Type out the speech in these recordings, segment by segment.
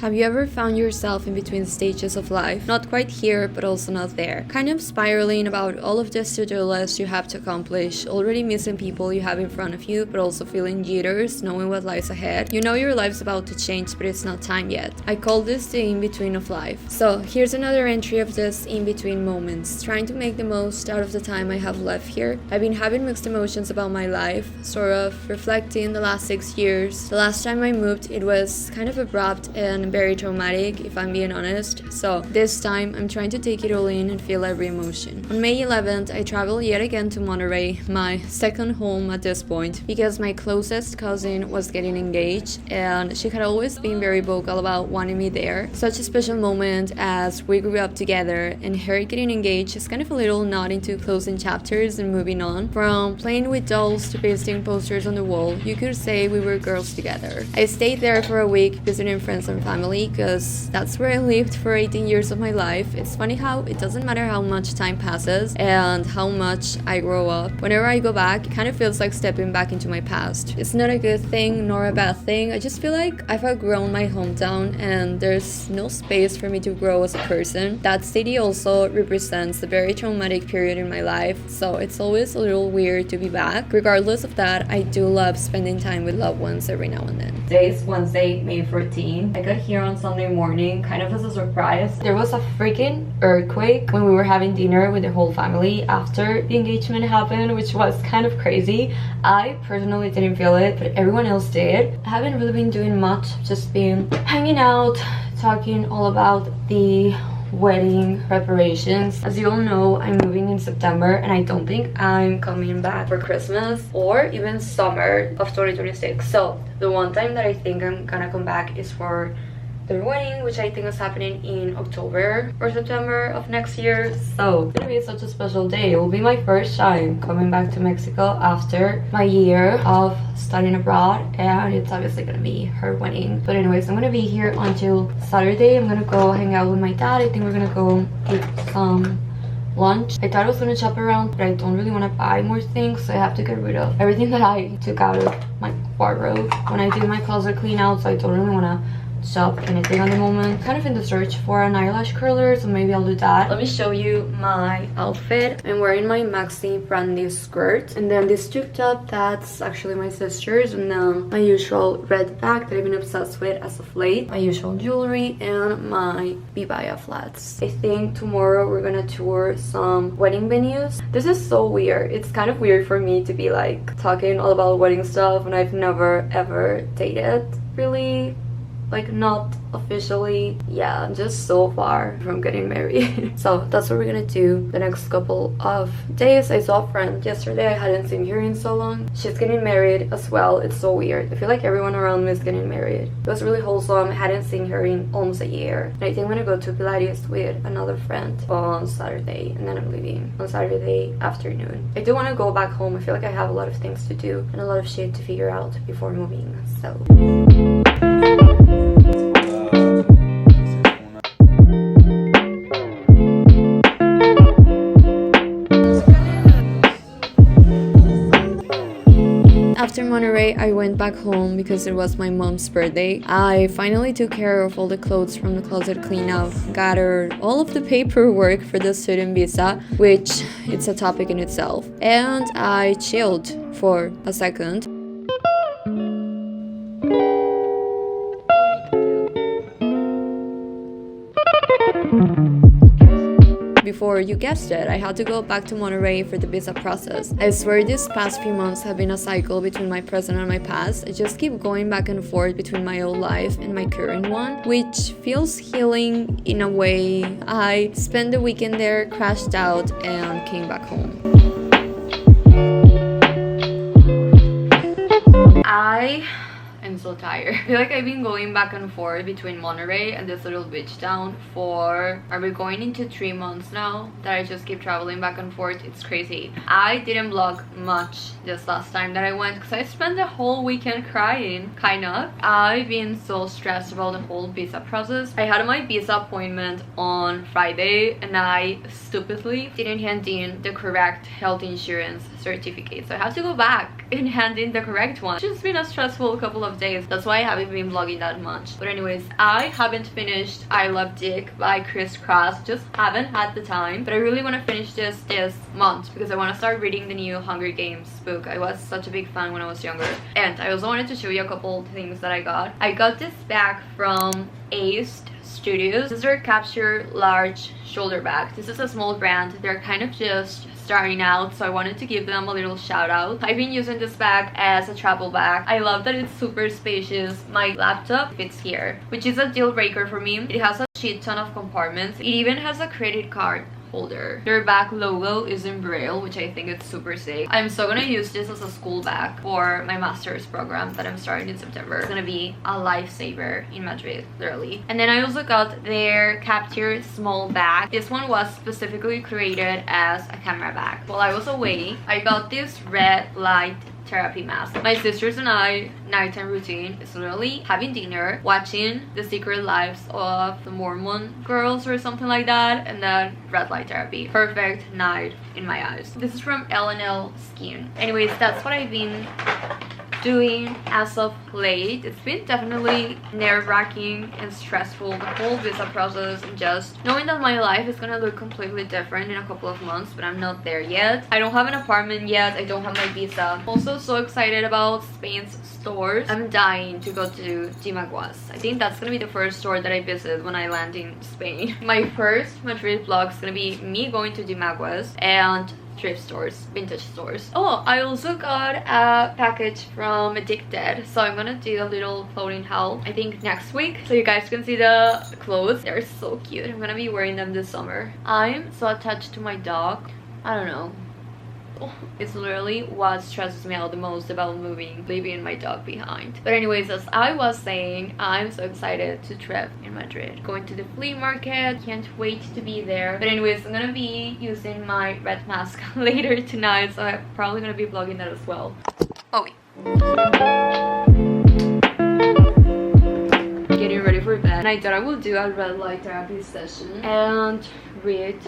Have you ever found yourself in between stages of life? Not quite here, but also not there. Kind of spiraling about all of this to-do list you have to accomplish, already missing people you have in front of you, but also feeling jitters, knowing what lies ahead. You know your life's about to change, but it's not time yet. I call this the in-between of life. So here's another entry of this in-between moments, trying to make the most out of the time I have left here. I've been having mixed emotions about my life, sort of reflecting the last 6 years. The last time I moved, it was kind of abrupt and very traumatic, if I'm being honest. So this time I'm trying to take it all in and feel every emotion. On May 11th, I traveled yet again to Monterrey, my second home at this point, because my closest cousin was getting engaged and she had always been very vocal about wanting me there. Such a special moment as we grew up together, and her getting engaged is kind of a little nod into closing chapters and moving on. From playing with dolls to pasting posters on the wall, you could say we were girls together. I stayed there for a week visiting friends and family because that's where I lived for 18 years of my life. It's funny how it doesn't matter how much time passes and how much I grow up. Whenever I go back, it kind of feels like stepping back into my past. It's not a good thing nor a bad thing. I just feel like I've outgrown my hometown and there's no space for me to grow as a person. That city also represents a very traumatic period in my life, so it's always a little weird to be back. Regardless of that, I do love spending time with loved ones every now and then. Today's Wednesday, May 14. I got here on Sunday morning, kind of as a surprise. There was a freaking earthquake when we were having dinner with the whole family after the engagement happened, which was kind of crazy. I personally didn't feel it, but everyone else did. I haven't really been doing much, just been hanging out, talking all about the wedding preparations. As you all know, I'm moving in September and I don't think I'm coming back for Christmas or even summer of 2026. So the one time that I think I'm gonna come back is for their wedding, which I think is happening in October or September of next year. So it's gonna be such a special day. It will be my first time coming back to Mexico after my year of studying abroad, and it's obviously gonna be her wedding. But anyways, I'm gonna be here until Saturday. I'm gonna go hang out with my dad. I think we're gonna go eat some lunch. I thought I was gonna shop around, but I don't really want to buy more things, so I have to get rid of everything that I took out of my wardrobe when I did my closet clean out, so I don't really want to shop anything at the moment. Kind of in the search for an eyelash curler, so maybe I'll do that. Let me show you my outfit. I'm wearing my Maxi brand new skirt, and then this tube top that's actually my sister's, and then my usual red bag that I've been obsessed with as of late, my usual jewelry, and my Bibaya flats. I think tomorrow we're gonna tour some wedding venues. This is so weird. It's kind of weird for me to be like talking all about wedding stuff, and I've never ever dated, really. Like, not officially. Yeah, I'm just so far from getting married. So that's what we're gonna do the next couple of days. I saw a friend yesterday. I hadn't seen her in so long. She's getting married as well. It's so weird. I feel like everyone around me is getting married. It was really wholesome. I hadn't seen her in almost a year. And I think I'm gonna go to Pilates with another friend on Saturday, and then I'm leaving on Saturday afternoon. I do want to go back home. I feel like I have a lot of things to do and a lot of shit to figure out before moving, so after Monterrey, I went back home because it was my mom's birthday. I finally took care of all the clothes from the closet clean out, gathered all of the paperwork for the student visa, which it's a topic in itself, and I chilled for a second. Before you guessed it, I had to go back to Monterrey for the visa process. I swear these past few months have been a cycle between my present and my past. I just keep going back and forth between my old life and my current one, which feels healing in a way. I spent the weekend there, crashed out, and came back home. I'm so tired. I feel like I've been going back and forth between Monterrey and this little beach town for, are we going into 3 months now that I just keep traveling back and forth. It's crazy. I didn't vlog much this last time that I went because I spent the whole weekend crying, kind of. I've been so stressed about the whole visa process. I had my visa appointment on Friday and I stupidly didn't hand in the correct health insurance certificate, so I have to go back and hand in the correct one. It's just been a stressful couple of days. days. That's why I haven't been vlogging that much. But anyways, I haven't finished I Love Dick by Chris Krass. Just haven't had the time. But I really want to finish this month because I want to start reading the new Hunger Games book. I was such a big fan when I was younger. And I also wanted to show you a couple things that I got. I got this bag from Ace Studios. This is their Capture Large shoulder bag. This is a small brand. They're kind of just starting out, so I wanted to give them a little shout out. I've been using this bag as a travel bag. I love that it's super spacious. My laptop fits here, which is a deal breaker for me. It has a shit ton of compartments. It even has a credit card holder. Their back logo is in braille, which I think is super sick. I'm so gonna use this as a school bag for my master's program that I'm starting in September. It's gonna be a lifesaver in Madrid, literally. And then I also got their Capture small bag. This one was specifically created as a camera bag. While I was away, I got this red light therapy mask. My sisters and I nighttime routine is literally having dinner, watching The Secret Lives of the Mormon Girls or something like that, and then red light therapy. Perfect night in my eyes. This is from L&L Skin. Anyways, that's what I've been doing as of late. It's been definitely nerve-wracking and stressful, the whole visa process, and just knowing that my life is gonna look completely different in a couple of months, but I'm not there yet. I don't have an apartment yet. I don't have my visa. Also so excited about Spain's stores. I'm dying to go to Dimaguas. I think that's gonna be the first store that I visit when I land in Spain. My first Madrid vlog is gonna be me going to Dimaguas and thrift stores, vintage stores. Oh, I also got a package from Addicted, so I'm gonna do a little clothing haul I think next week, so you guys can see the clothes. They're so cute. I'm gonna be wearing them this summer. I'm so attached to my dog. I don't know. It's literally what stresses me out the most about leaving my dog behind. But anyways, as I was saying, I'm so excited to trip in Madrid. Going to the flea market, can't wait to be there. But anyways, I'm gonna be using my red mask later tonight, so I'm probably gonna be vlogging that as well. Oh wait. Getting ready for bed. And I thought I will do a red light therapy session and read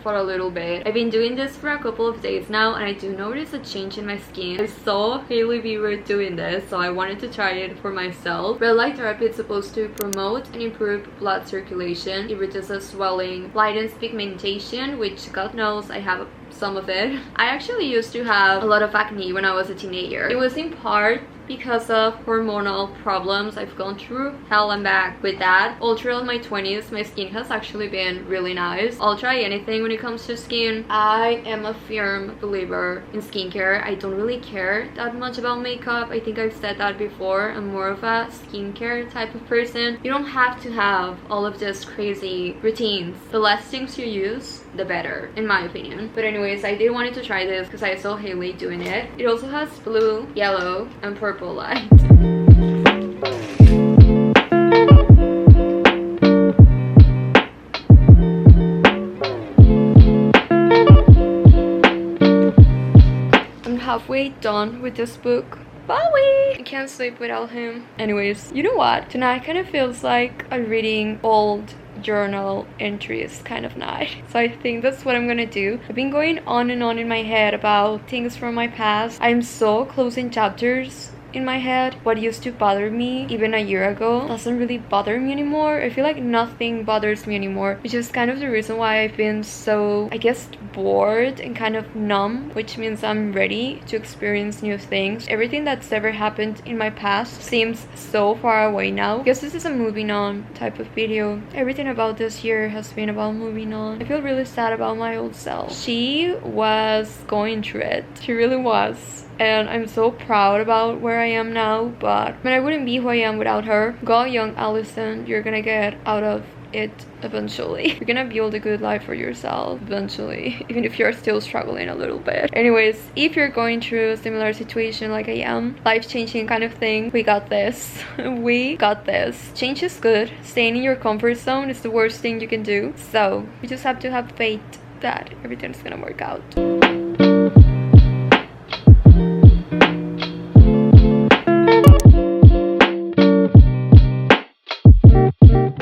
for a little bit. I've been doing this for a couple of days now, and I do notice a change in my skin. I saw Hailey Bieber doing this, so I wanted to try it for myself. Red light therapy is supposed to promote and improve blood circulation. It reduces swelling, lightens pigmentation, which God knows I have some of it. I actually used to have a lot of acne when I was a teenager. It was in part because of hormonal problems. I've gone through hell and back with that. All throughout my 20s, my skin has actually been really nice. I'll try anything when it comes to skin. I am a firm believer in skincare. I don't really care that much about makeup. I think I've said that before. I'm more of a skincare type of person. You don't have to have all of this crazy routines. The less things you use, the better, in my opinion. But anyways, I did wanted to try this because I saw Hailey doing it. It also has blue, yellow, and purple light. I'm halfway done with this book. Bowie! I can't sleep without him. Anyways, you know what? Tonight kind of feels like a reading old journal entries kind of night, so I think that's what I'm gonna do. I've been going on and on in my head about things from my past. I'm so closing chapters in my head. What used to bother me even a year ago doesn't really bother me anymore. I feel like nothing bothers me anymore, which is kind of the reason why I've been so, I guess, bored and kind of numb, which means I'm ready to experience new things. Everything that's ever happened in my past seems so far away now. I guess this is a moving on type of video. Everything about this year has been about moving on. I feel really sad about my old self. She was going through it. She really was. And I'm so proud about where I am now, but I wouldn't be who I am without her. Go young Allison, you're gonna get out of it eventually. You're gonna build a good life for yourself eventually, even if you're still struggling a little bit. Anyways, if you're going through a similar situation like I am, life-changing kind of thing, we got this. We got this. Change is good. Staying in your comfort zone is the worst thing you can do. So you just have to have faith that everything's gonna work out.